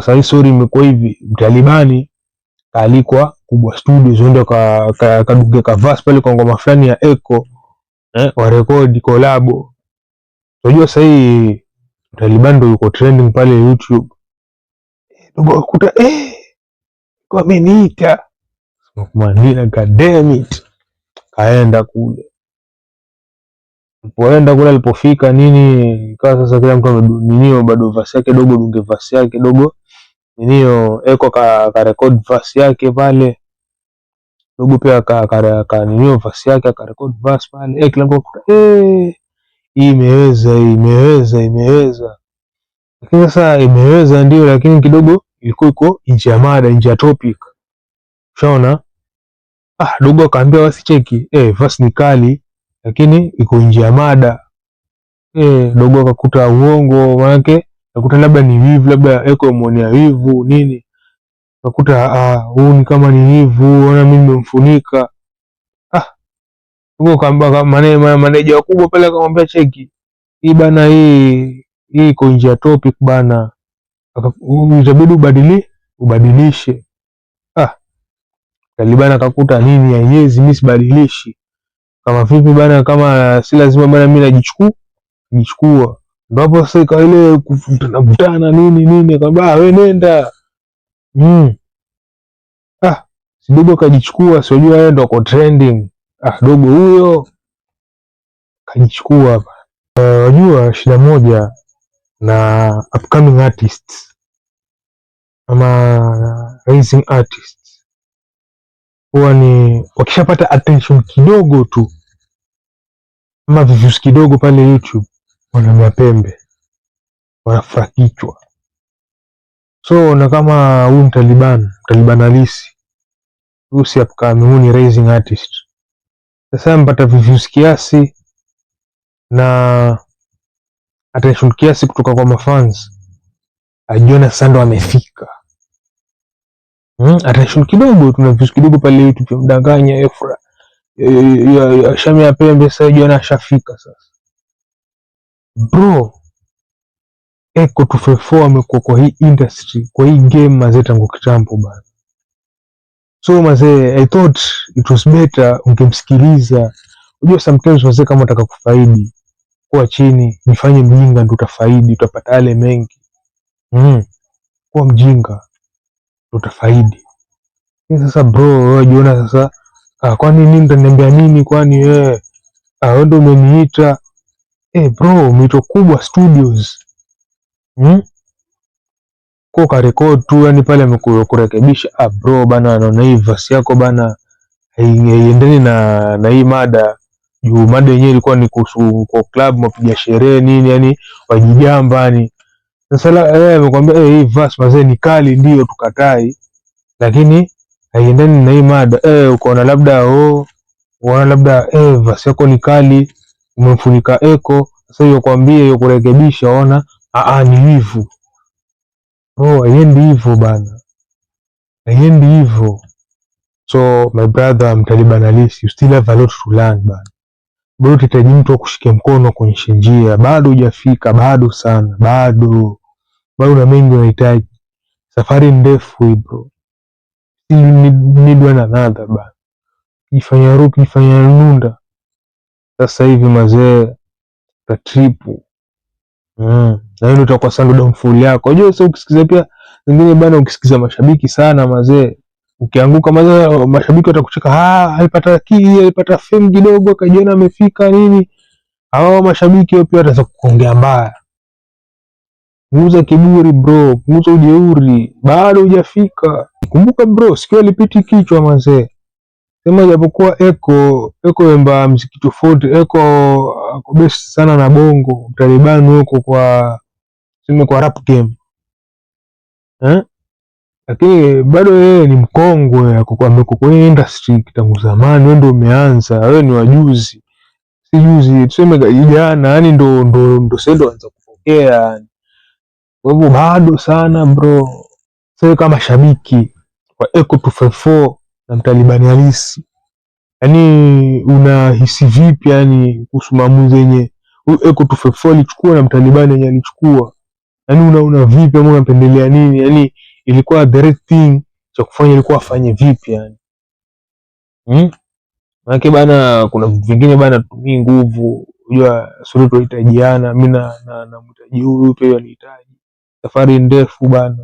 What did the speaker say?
sasa hii story imekuwa hivi, Mtalibani kaalikwa Kubwa Studios ndio kaduge ka verse pale kwa ngoma fulani ya Echo wa record collabo. Unajua sasa hii Mtalibani ndio yuko trending pale YouTube. Ndio kukuta kwa ameniita. Manila god damn it. Kaenda kule. Alipoenda kule alipofika nini ikawa sasa kila mtu ninio bado verse yake dogo dunge verse yake dogo. Ninio Echo ka record verse yake pale. Dogo pia ka ninio verse yake ka record verse pale. Kila mtu imeweza. Lakini sasa imeweza ndio, lakini kidogo ilikuwa iko nje ya mada, nje ya topic. Unaona? Dogo akaambia wasicheki, verse ni kali lakini iko nje ya mada. Dogo akakuta uongo wake, akakuta labda ni wivu, labda Echo muonea wivu nini. Akakuta huu ni kama ni wivu, ona mimi nimemfunika. Dogo kaamba maneja wakubwa pale akamwambia cheki. Hii bana hii iko nje ya topic bana. Itabidi ubadilishe. Talibana akakuta nini haiwezi, mimi sibadilishi. Kama vipi bana, kama si lazima bana mimi najichukua. Ndio hapo sasa ikawa ile kuvutana nini akamwambia wewe nenda. Si dogo kajichukua, sijui yeye ndo kwa trending. Dogo huyo kajichukua hapa. Unajua shida moja na upcoming artists ama rising artists huwa ni wakishapata attention kidogo tu ama views kidogo pale YouTube wanamea pembe, wanafura kichwa. So na kama huyu Mtalibani halisi, huyu si upcoming, huyu ni rising artist. Sasa mpata views kiasi na attention kiasi kutoka kwa mafans, ajiona sasa ndo amefika. Attention kidogo, tuna views kidogo pale YouTube, mdanganya Efra ya shamia pembe, sasa ajiona ashafika. Sasa bro, Echo 254 amekuwa kwa hii industry, kwa hii game mazee tangu kitambo bana. So mazee, I thought it was better ungemsikiliza. Unajua sometimes mazee kama unataka kufaidi, kwa chini nifanye mjinga ndio utafaidi, utapata yale mengi. Kwa mjinga ndio utafaidi. Sasa bro, wewe jiona sasa kwani nini utaniambia nini, kwani wewe ndio umeniita. Bro, Mito Kubwa Studios kwa record tu, yani pale amekurekebisha. Bro bana, anaona hii verse yako bana haiendani na hii mada. Juu mada yenyewe ilikuwa ni kuhusu kwa club mapiga sherehe nini, yani wajijamba ni. Sasa amekwambia hii verse mazee ni kali, ndio tukatai, lakini haiendani na hii mada. Ukaona labda verse yako ni kali, umemfunika Echo. Sasa hiyo kwambie hiyo kurekebisha, ona ni wivu. Bro, haiendi hivyo bana, haiendi hivyo. So my brother Mtalibani, you still have a lot to learn bana. Bado utahitaji mtu wa kushika mkono kwenye njia, bado hujafika, bado sana, bado na mengi unahitaji. Safari ndefu hii bro, still need one another bana. Kifanya nunda sasa hivi mazee ta tripu na hiyo utakuwa sando downfall yako. Unajua sasa ukisikiza pia wengine bana, ukisikiza mashabiki sana mazee, ukianguka mazee mashabiki watakucheka, alipata fame kidogo akajiona amefika nini. Hao mashabiki wao pia wataweza kuongea mbaya. Punguza kiburi bro, punguza ujeuri, bado hujafika. Kumbuka bro, sikio lipiti kichwa mazee. Sema japokuwa Echo wemba muziki tofauti, Echo ako best sana na bongo, Mtalibani huko kwa rap game. Lakini bado yeye ni mkongwe, amekuwa kwa industry tangu zamani. Wewe ndio umeanza, wewe ni wajuzi. Si juzi, tuseme jana, yani ndo sasa ndo anza kupokea. Kwa hivyo bado sana bro. Sasa kama shabiki wa Echo 254 na Mtalibani halisi, yani unahisi vipi yani kuhusu maamuzi yenye Echo 254 alichukua na Mtalibani yenye alichukua? yani una vipi ama unapendelea nini? Yani ilikuwa the right thing cha kufanya ilikuwa afanye vipi yani? Maana bana kuna vitu vingine bana tumii nguvu. Unajua sote tunahitajiana, mimi na mhitaji huyu pia anihitaji. Safari ndefu bana.